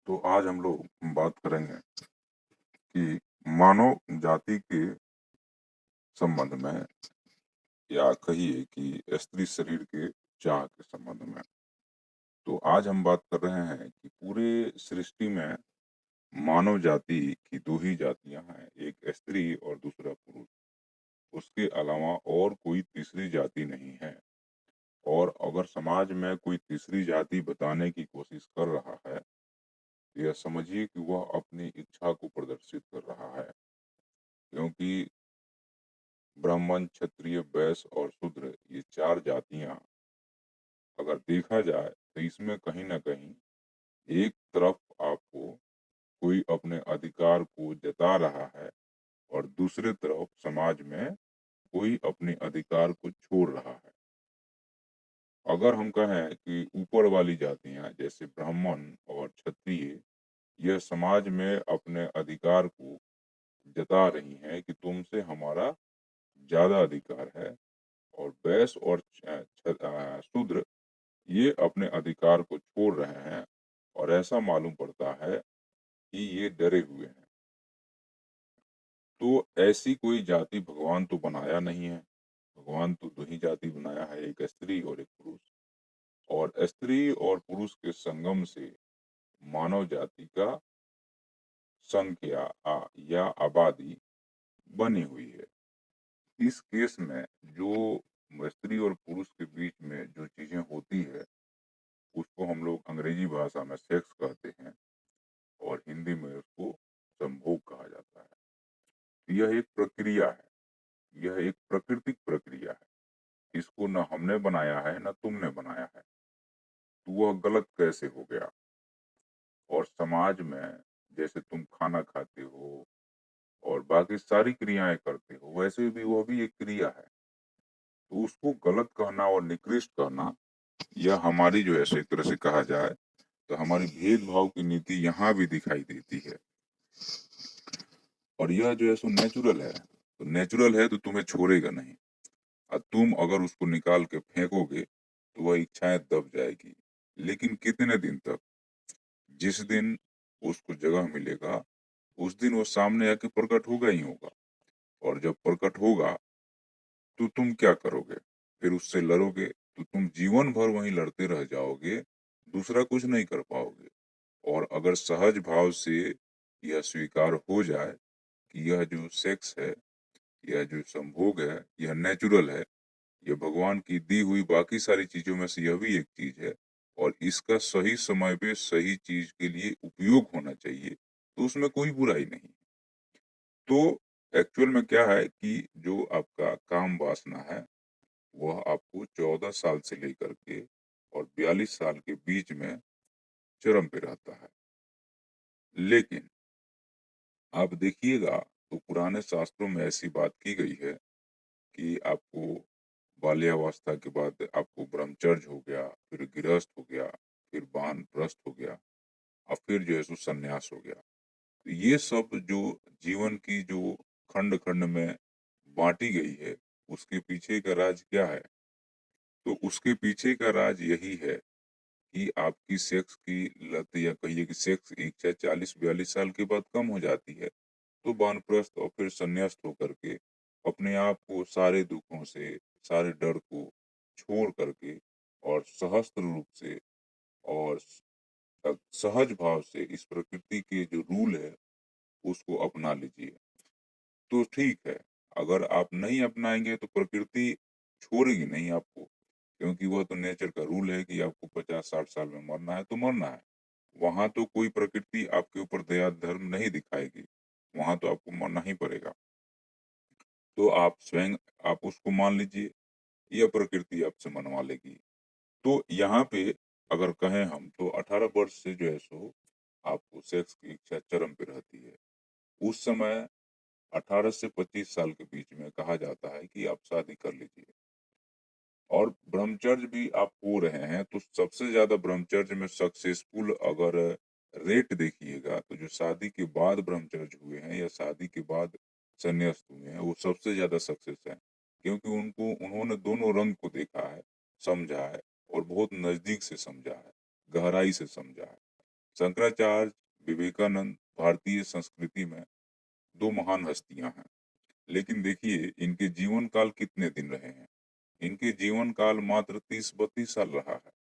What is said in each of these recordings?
तो आज हम लोग बात करेंगे कि मानव जाति के संबंध में या कहिए कि स्त्री शरीर के चाह के संबंध में। तो आज हम बात कर रहे हैं कि पूरे सृष्टि में मानव जाति की दो ही जातियां हैं, एक स्त्री और दूसरा पुरुष। उसके अलावा और कोई तीसरी जाति नहीं है। और अगर समाज में कोई तीसरी जाति बताने की कोशिश कर रहा है, तो यह समझिए कि वह अपनी इच्छा को प्रदर्शित कर रहा है। क्योंकि ब्राह्मण, क्षत्रिय, वैश्य और शूद्र ये 4 जातियाँ अगर देखा जाए तो इसमें कहीं न कहीं एक तरफ आपको कोई अपने अधिकार को जता रहा है और दूसरे तरफ समाज में कोई अपने अधिकार को छोड़ रहा है। अगर हम कहें कि ऊपर वाली जातियाँ जैसे ब्राह्मण और क्षत्रिय यह समाज में अपने अधिकार को जता रही हैं कि तुमसे हमारा ज़्यादा अधिकार है। और वैश्य और शूद्र ये अपने अधिकार को छोड़ रहे हैं और ऐसा मालूम पड़ता है कि ये डरे हुए हैं। तो ऐसी कोई जाति भगवान तो बनाया नहीं है। भगवान तो 2 ही जाति बनाया है, एक स्त्री और एक पुरुष। और स्त्री और पुरुष के संगम से मानव जाति का संख्या या आबादी बनी हुई है। इस केस में जो स्त्री और पुरुष के बीच में जो चीज़ें होती है, उसको हम लोग अंग्रेजी भाषा में सेक्स कहते हैं और हिंदी में उसको संभोग कहा जाता है। यह एक प्रक्रिया है, यह एक प्राकृतिक प्रक्रिया है। इसको न हमने बनाया है, न तुमने बनाया है। तो वह गलत कैसे हो गया? और समाज में जैसे तुम खाना खाते हो और बाकी सारी क्रियाएँ करते हो, वैसे भी वह भी एक क्रिया है। तो उसको गलत कहना और निकृष्ट कहना, यह हमारी जो है सो एक तरह से कहा जाए, तो हमारी भेदभाव की नीति यहाँ भी दिखाई देती है। और यह जो है सो नेचुरल है, तो नेचुरल है तो तुम्हें छोड़ेगा नहीं। तुम अगर उसको निकाल के फेंकोगे, तो वह इच्छाएँ दब जाएगी। लेकिन कितने दिन तक? जिस दिन उसको जगह मिलेगा, उस दिन वो सामने आके प्रकट होगा ही होगा। और जब प्रकट होगा, तो तुम क्या करोगे? फिर उससे लड़ोगे, तो तुम जीवन भर वहीं लड़ते रह जाओगे, दूसरा कुछ नहीं कर पाओगे। और अगर सहज भाव से यह स्वीकार हो जाए कि यह जो सेक्स है, यह जो संभोग है, यह नेचुरल है, ये भगवान की दी हुई बाकी सारी चीज़ों में से यह भी एक चीज़ है और इसका सही समय पे सही चीज़ के लिए उपयोग होना चाहिए, तो उसमें कोई बुराई नहीं। तो एक्चुअल में क्या है कि जो आपका काम वासना है, वह आपको 14 साल से लेकर के और 42 साल के बीच में चरम पे रहता है। लेकिन आप देखिएगा तो पुराने शास्त्रों में ऐसी बात की गई है कि आपको बाल्यावस्था के बाद आपको ब्रह्मचर्य हो गया, फिर गृहस्थ हो गया, फिर वानप्रस्थ हो गया और फिर जो है सो सन्यास हो गया। तो ये सब जो जीवन की जो खंड-खंड में बाँटी गई है, उसके पीछे का राज क्या है? तो उसके पीछे का राज यही है कि आपकी सेक्स की लत या कहिए कि सेक्स की इच्छा 40-42 साल के बाद कम हो जाती है। तो वानप्रस्थ और फिर संन्यास्त होकर के अपने आप को सारे दुखों से, सारे डर को छोड़ करके और सहस्त्र रूप से और सहज भाव से इस प्रकृति के जो रूल है, उसको अपना लीजिए। तो ठीक है, अगर आप नहीं अपनाएँगे तो प्रकृति छोड़ेगी नहीं आपको, क्योंकि वह तो नेचर का रूल है कि आपको 50-60 साल में मरना है तो मरना है। वहाँ तो कोई प्रकृति आपके ऊपर दया धर्म नहीं दिखाएगी, वहाँ तो आपको मरना ही पड़ेगा। तो आप स्वयं आप उसको मान लीजिए या प्रकृति आपसे मनवा लेगी। तो यहाँ पे अगर कहें हम तो 18 वर्ष से जो है सो आपको सेक्स की इच्छा चरम पे रहती है। उस समय 18 से 25 साल के बीच में कहा जाता है कि आप शादी कर लीजिए। और ब्रह्मचर्य भी आप हो रहे हैं, तो सबसे ज़्यादा ब्रह्मचर्य में सक्सेसफुल अगर रेट देखिएगा, तो जो शादी के बाद ब्रह्मचर्य हुए हैं या शादी के बाद संन्यास्त हुए हैं, वो सबसे ज़्यादा सक्सेस हैं। क्योंकि उन्होंने दोनों रंग को देखा है, समझा है और बहुत नज़दीक से समझा है, गहराई से समझा है। शंकराचार्य, विवेकानंद भारतीय संस्कृति में 2 महान हस्तियाँ हैं। लेकिन देखिए इनके जीवन काल कितने दिन रहे हैं। इनके जीवन काल मात्र 30-32 साल रहा है।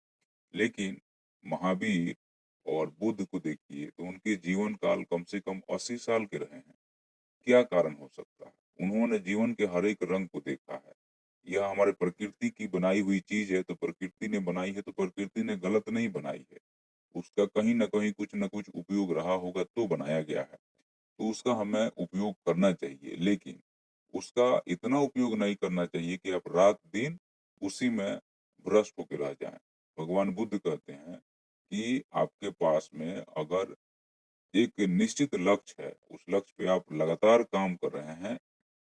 लेकिन महावीर और बुद्ध को देखिए तो उनके जीवन काल कम से कम 80 साल के रहे हैं। क्या कारण हो सकता है? उन्होंने जीवन के हर एक रंग को देखा है। यह हमारे प्रकृति की बनाई हुई चीज़ है, तो प्रकृति ने बनाई है तो प्रकृति ने गलत नहीं बनाई है। उसका कहीं न कहीं कुछ न कुछ उपयोग रहा होगा तो बनाया गया है। तो उसका हमें उपयोग करना चाहिए, लेकिन उसका इतना उपयोग नहीं करना चाहिए कि आप रात-दिन उसी में भ्रष्ट होके रह जाएँ। भगवान बुद्ध कहते हैं कि आपके पास में अगर एक निश्चित लक्ष्य है, उस लक्ष्य पे आप लगातार काम कर रहे हैं,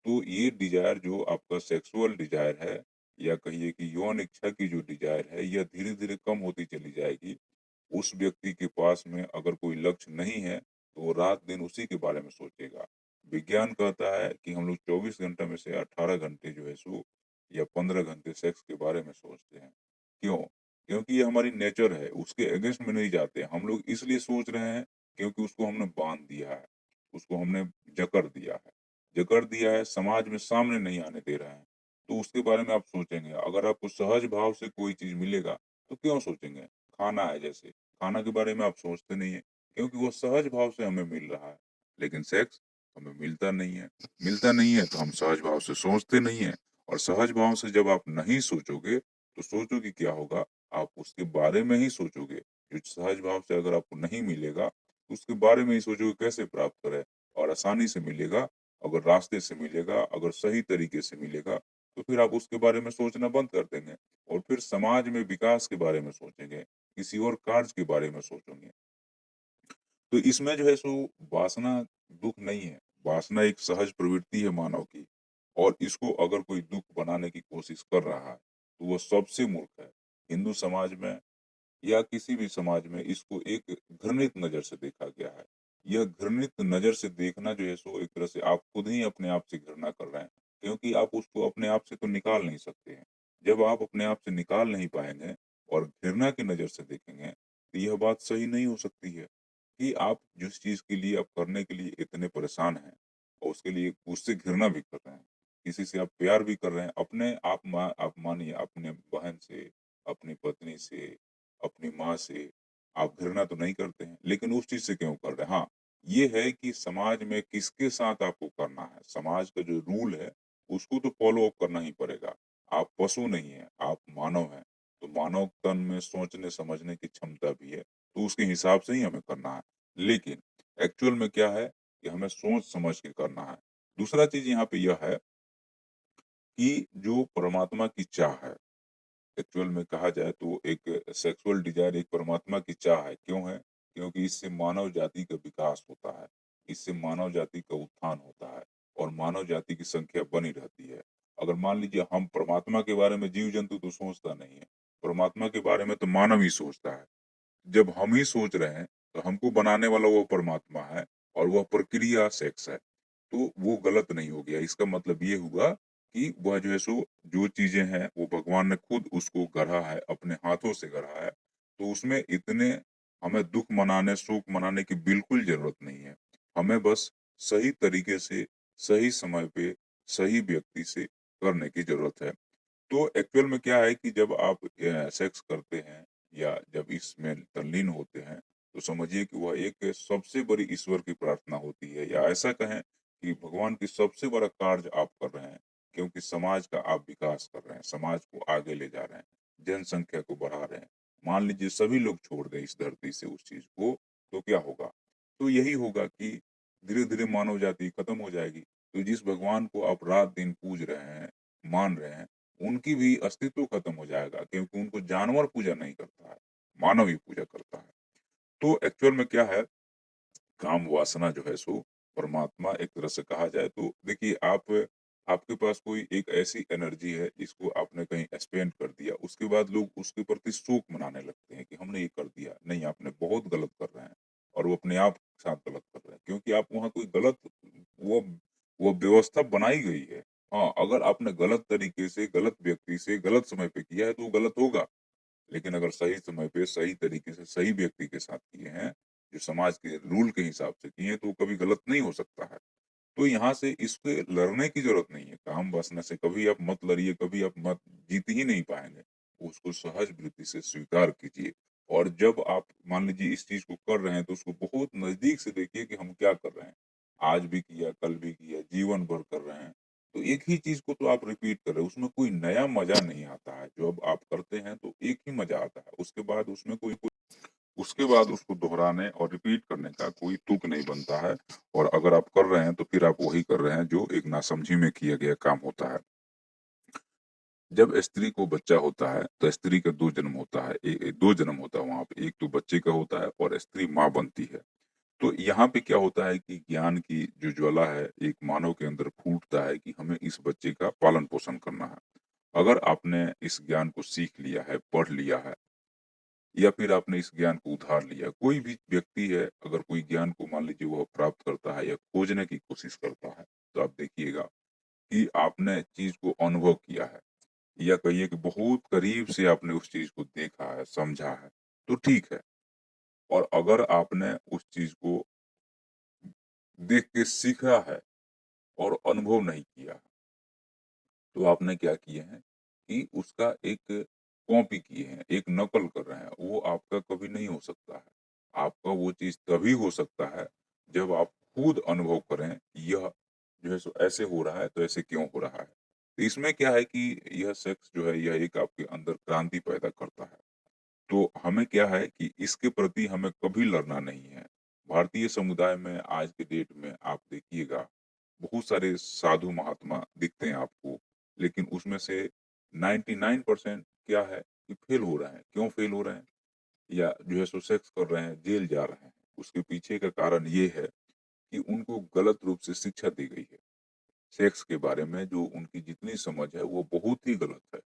तो ये डिज़ायर जो आपका सेक्सुअल डिज़ायर है या कहिए कि यौन इच्छा की जो डिज़ायर है, यह धीरे-धीरे कम होती चली जाएगी। उस व्यक्ति के पास में अगर कोई लक्ष्य नहीं है, तो वो रात-दिन उसी के बारे में सोचेगा। विज्ञान कहता है कि हम लोग 24 घंटे में से 18 घंटे जो है सो या 15 घंटे सेक्स के बारे में सोचते हैं। क्यों? क्योंकि ये हमारी नेचर है, उसके अगेंस्ट में नहीं जाते। हम लोग इसलिए सोच रहे हैं क्योंकि उसको हमने बाँध दिया है, उसको हमने जकड़ दिया है। जकड़ दिया है, समाज में सामने नहीं आने दे रहे हैं, तो उसके बारे में आप सोचेंगे। अगर आपको सहज भाव से कोई चीज़ मिलेगा, तो क्यों सोचेंगे? खाना है जैसे, खाना के बारे में आप सोचते नहीं हैं, क्योंकि वो सहज भाव से हमें मिल रहा है। लेकिन सेक्स हमें मिलता नहीं है तो हम सहज भाव से सोचते नहीं हैं और सहज भाव से जब आप नहीं सोचोगे, तो सोचो कि क्या होगा, आप उसके बारे में ही सोचोगे। जो सहज भाव से अगर आपको नहीं मिलेगा, तो उसके बारे में ही सोचोगे कैसे प्राप्त करें और आसानी से मिलेगा, अगर रास्ते से मिलेगा, अगर सही तरीके से मिलेगा, तो फिर आप उसके बारे में सोचना बंद कर देंगे और फिर समाज में विकास के बारे में सोचेंगे, किसी और कार्य के बारे में सोचेंगे। तो इसमें जो है सो वासना दुःख नहीं है, वासना एक सहज प्रवृत्ति है मानव की और इसको अगर कोई दुःख बनाने की कोशिश कर रहा है, तो वो सबसे मूर्ख है। हिंदू समाज में या किसी भी समाज में इसको एक घृणित नज़र से देखा गया है। यह घृणित नज़र से देखना जो है सो एक तरह से आप खुद ही अपने आप से घृणा कर रहे हैं, क्योंकि आप उसको अपने आप से तो निकाल नहीं सकते हैं। जब आप अपने आप से निकाल नहीं पाएँगे और घृणा की नज़र से देखेंगे, तो यह बात सही नहीं हो सकती है कि आप जिस चीज़ के लिए आप करने के लिए इतने परेशान हैं और उसके लिए उससे घृणा भी कर रहे हैं। किसी से आप प्यार भी कर रहे हैं, अपने आप मानिए अपने बहन से, अपनी पत्नी से, अपनी माँ से आप घृणा तो नहीं करते हैं, लेकिन उस चीज़ से क्यों कर रहे हैं? हाँ, ये है कि समाज में किसके साथ आपको करना है, समाज का जो रूल है, उसको तो फ़ॉलो अप करना ही पड़ेगा। आप पशु नहीं हैं, आप मानव हैं, तो मानव तन में सोचने-समझने की क्षमता भी है, तो उसके हिसाब से ही हमें करना है। लेकिन एक्चुअल में क्या है कि हमें सोच-समझ के करना है। दूसरा चीज़ यहाँ पे यह है कि जो परमात्मा की चाह है एक्चुअल में कहा जाए तो एक सेक्सुअल डिज़ायर एक परमात्मा की चाह है। क्यों है? क्योंकि इससे मानव जाति का विकास होता है, इससे मानव जाति का उत्थान होता है और मानव जाति की संख्या बनी रहती है। अगर मान लीजिए हम परमात्मा के बारे में जीव-जंतु तो सोचता नहीं है, परमात्मा के बारे में तो मानव ही सोचता है। जब हम ही सोच रहे हैं, तो हमको बनाने वाला वो परमात्मा है और वह प्रक्रिया सेक्स है। तो वो गलत नहीं हो गया। इसका मतलब ये हुआ कि वह जो है सो जो चीज़ें हैं वो भगवान ने खुद उसको गढ़ा है, अपने हाथों से गढ़ा है। तो उसमें इतने हमें दुःख मनाने, शोक मनाने की बिल्कुल ज़रूरत नहीं है। हमें बस सही तरीके से, सही समय पे, सही व्यक्ति से करने की ज़रूरत है। तो एक्चुअल में क्या है कि जब आप सेक्स करते हैं या जब इसमें तल्लीन होते हैं, तो समझिए कि वह एक सबसे बड़ी ईश्वर की प्रार्थना होती है या ऐसा कहें कि भगवान की सबसे बड़ा कार्य आप कर रहे हैं, क्योंकि समाज का आप विकास कर रहे हैं, समाज को आगे ले जा रहे हैं, जनसंख्या को बढ़ा रहे हैं। मान लीजिए सभी लोग छोड़ दें इस धरती से उस चीज़ को, तो क्या होगा? तो यही होगा कि धीरे-धीरे मानव जाति खत्म हो जाएगी। तो जिस भगवान को आप रात-दिन पूज रहे हैं, मान रहे हैं, उनकी भी अस्तित्व खत्म हो जाएगा क्योंकि उनको जानवर पूजा नहीं करता है, मानव ही पूजा करता है। तो एक्चुअल में क्या है, काम वासना जो है सो परमात्मा एक तरह से कहा जाए तो देखिए आपके पास कोई एक ऐसी एनर्जी है जिसको आपने कहीं स्पेंड कर दिया, उसके बाद लोग उसके प्रति शोक मनाने लगते हैं कि हमने ये कर दिया। नहीं, आपने बहुत गलत कर रहे हैं और वो अपने आप के साथ गलत कर रहे हैं क्योंकि आप वहाँ कोई गलत वो वो व्यवस्था बनाई गई है। हाँ, अगर आपने गलत तरीके से, गलत व्यक्ति से, गलत समय पे किया है तो वो गलत होगा। लेकिन अगर सही समय पे, सही तरीके से, सही व्यक्ति के साथ किए हैं, जो समाज के रूल के हिसाब से किए तो वो कभी गलत नहीं हो सकता है। तो यहाँ से इसपे लड़ने की ज़रूरत नहीं है, काम वासना से कभी आप मत लड़िए, कभी आप मत जीत ही नहीं पाएँगे। उसको सहज वृत्ति से स्वीकार कीजिए और जब आप मान लीजिए इस चीज़ को कर रहे हैं तो उसको बहुत नज़दीक से देखिए कि हम क्या कर रहे हैं। आज भी किया, कल भी किया, जीवन भर कर रहे हैं। तो एक ही चीज़ को तो आप रिपीट कर रहे हैं, उसमें कोई नया मज़ा नहीं आता है। जब आप करते हैं तो एक ही मज़ा आता है, उसके बाद उसको दोहराने और रिपीट करने का कोई तुक नहीं बनता है और अगर आप कर रहे हैं तो फिर आप वही कर रहे हैं जो एक नासमझी में किया गया काम होता है। जब स्त्री को बच्चा होता है तो स्त्री का 2 जन्म होता है। 2 जन्म होता है वहाँ पे, एक तो बच्चे का होता है और स्त्री माँ बनती है। तो यहाँ पे क्या होता है कि ज्ञान की जो ज्वाला है एक मानव के अंदर फूटता है कि हमें इस बच्चे का पालन-पोषण करना है। अगर आपने इस ज्ञान को सीख लिया है, पढ़ लिया है या फिर आपने इस ज्ञान को उधार लिया। कोई भी व्यक्ति है अगर कोई ज्ञान को मान लीजिए वह प्राप्त करता है या खोजने की कोशिश करता है, तो आप देखिएगा कि आपने चीज़ को अनुभव किया है या कहिए कि बहुत करीब से आपने उस चीज़ को देखा है, समझा है, तो ठीक है। और अगर आपने उस चीज़ को देख के सीखा है और अनुभव नहीं किया, तो आपने क्या किए हैं कि उसका एक कॉपी किए हैं, एक नकल कर रहे हैं, वो आपका कभी नहीं हो सकता है। आपका वो चीज़ तभी हो सकता है जब आप खुद अनुभव करें, यह जो है सो ऐसे हो रहा है, तो ऐसे क्यों हो रहा है? तो इसमें क्या है कि यह सेक्स जो है यह एक आपके अंदर क्रांति पैदा करता है। तो हमें क्या है कि इसके प्रति हमें कभी लड़ना नहीं है। भारतीय समुदाय में आज के डेट में आप देखिएगा, बहुत सारे साधु महात्मा दिखते हैं आपको, लेकिन उसमें से 99% क्या है कि फेल हो रहे हैं। क्यों फेल हो रहे हैं? या जो है सो सेक्स कर रहे हैं, जेल जा रहे हैं। उसके पीछे का कारण ये है कि उनको गलत रूप से शिक्षा दी गई है। सेक्स के बारे में जो उनकी जितनी समझ है वो बहुत ही गलत है।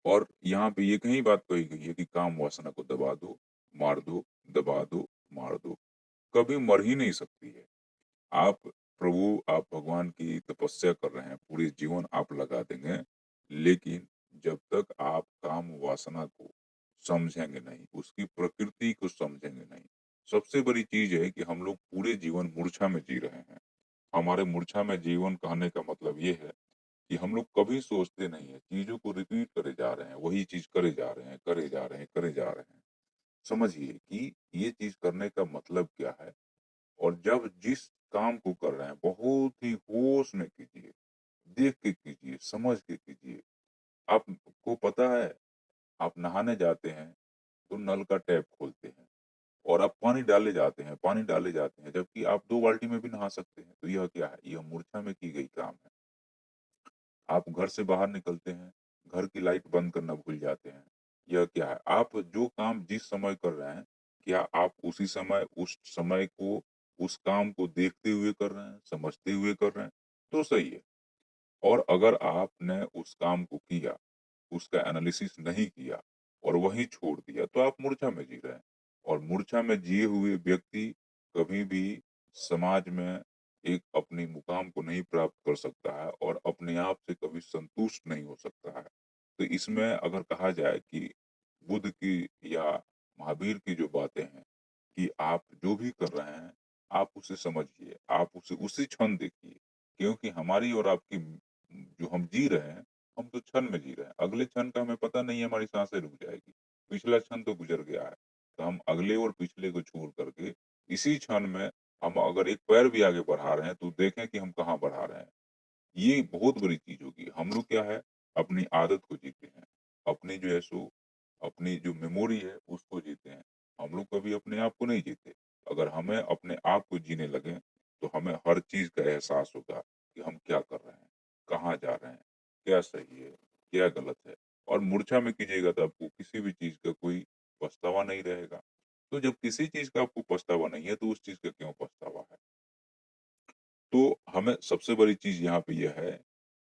और यहाँ पे ये कहीं बात कही गई है कि काम वासना को दबा दो, मार दो, दबा दो, मार दो, कभी मर ही नहीं सकती है। आप भगवान की तपस्या कर रहे हैं, पूरे जीवन आप लगा देंगे, लेकिन जब तक आप काम वासना को समझेंगे नहीं, उसकी प्रकृति को समझेंगे नहीं। सबसे बड़ी चीज़ है कि हम लोग पूरे जीवन मूर्छा में जी रहे हैं। हमारे मूर्छा में जीवन कहने का मतलब ये है कि हम लोग कभी सोचते नहीं है, चीज़ों को रिपीट करे जा रहे हैं, वही चीज़ करे जा रहे हैं, करे जा रहे हैं, करे जा रहे हैं। समझिए कि ये चीज़ करने का मतलब क्या है और जब जिस काम को कर रहे हैं, बहुत ही होश में कीजिए, देख के कीजिए, समझ के कीजिए। आपको पता है, आप नहाने जाते हैं, तो नल का टैप खोलते हैं और आप पानी डाले जाते हैं, पानी डाले जाते हैं, जबकि आप 2 बाल्टी में भी नहा सकते हैं। तो यह क्या है? यह मूर्छा में की गई काम है। आप घर से बाहर निकलते हैं, घर की लाइट बंद करना भूल जाते हैं। यह क्या है? आप जो काम जिस समय कर रहे हैं, क्या आप उसी समय उस समय को, उस काम को देखते हुए कर रहे हैं, समझते हुए कर रहे हैं, तो सही है। और अगर आपने उस काम को किया, उसका एनालिसिस नहीं किया और वहीं छोड़ दिया, तो आप मूर्छा में जी रहे हैं। और मूर्छा में जिए हुए व्यक्ति कभी भी समाज में एक अपनी मुकाम को नहीं प्राप्त कर सकता है और अपने आप से कभी संतुष्ट नहीं हो सकता है। तो इसमें अगर कहा जाए कि बुद्ध की या महावीर की जो बातें हैं कि आप जो भी कर रहे हैं, आप उसे समझिए, आप उसे उसी क्षण देखिए। क्योंकि हमारी और आपकी जो हम जी रहे हैं, हम तो क्षण में जी रहे हैं। अगले क्षण का हमें पता नहीं है, हमारी साँसें रुक जाएगी। पिछला क्षण तो गुज़र गया है। तो हम अगले और पिछले को छोड़ कर के इसी क्षण में हम अगर एक पैर भी आगे बढ़ा रहे हैं, तो देखें कि हम कहाँ बढ़ा रहे हैं। ये बहुत बड़ी चीज़ होगी। हम लोग क्या है, अपनी आदत को जीते हैं। अपनी जो है सो अपनी जो मेमोरी है उसको जीते हैं। हम लोग कभी अपने आप को नहीं जीते। अगर हमें अपने आप को जीने लगें, तो हमें हर चीज़ का एहसास होगा कि हम क्या कर रहे हैं, कहाँ जा रहे हैं, क्या सही है, क्या गलत है। और मूर्छा में कीजिएगा तो आपको किसी भी चीज़ का कोई पछतावा नहीं रहेगा। तो जब किसी चीज़ का आपको पछतावा नहीं है, तो उस चीज़ का क्यों पछतावा है? तो हमें सबसे बड़ी चीज़ यहाँ पे ये है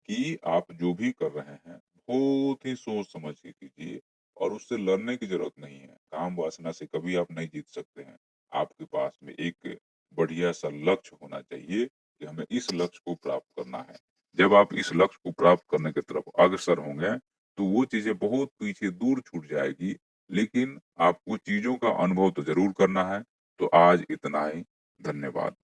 कि आप जो भी कर रहे हैं, बहुत ही सोच समझ के कीजिए और उससे लड़ने की ज़रूरत नहीं है। काम वासना से कभी आप नहीं जीत सकते हैं। आपके पास में एक बढ़िया-सा लक्ष्य होना चाहिए कि हमें इस लक्ष्य को प्राप्त करना है। जब आप इस लक्ष्य को प्राप्त करने की तरफ अग्रसर होंगे, तो वो चीज़ें बहुत पीछे दूर छूट जाएगी, लेकिन आपको चीज़ों का अनुभव तो ज़रूर करना है। तो आज इतना ही। धन्यवाद।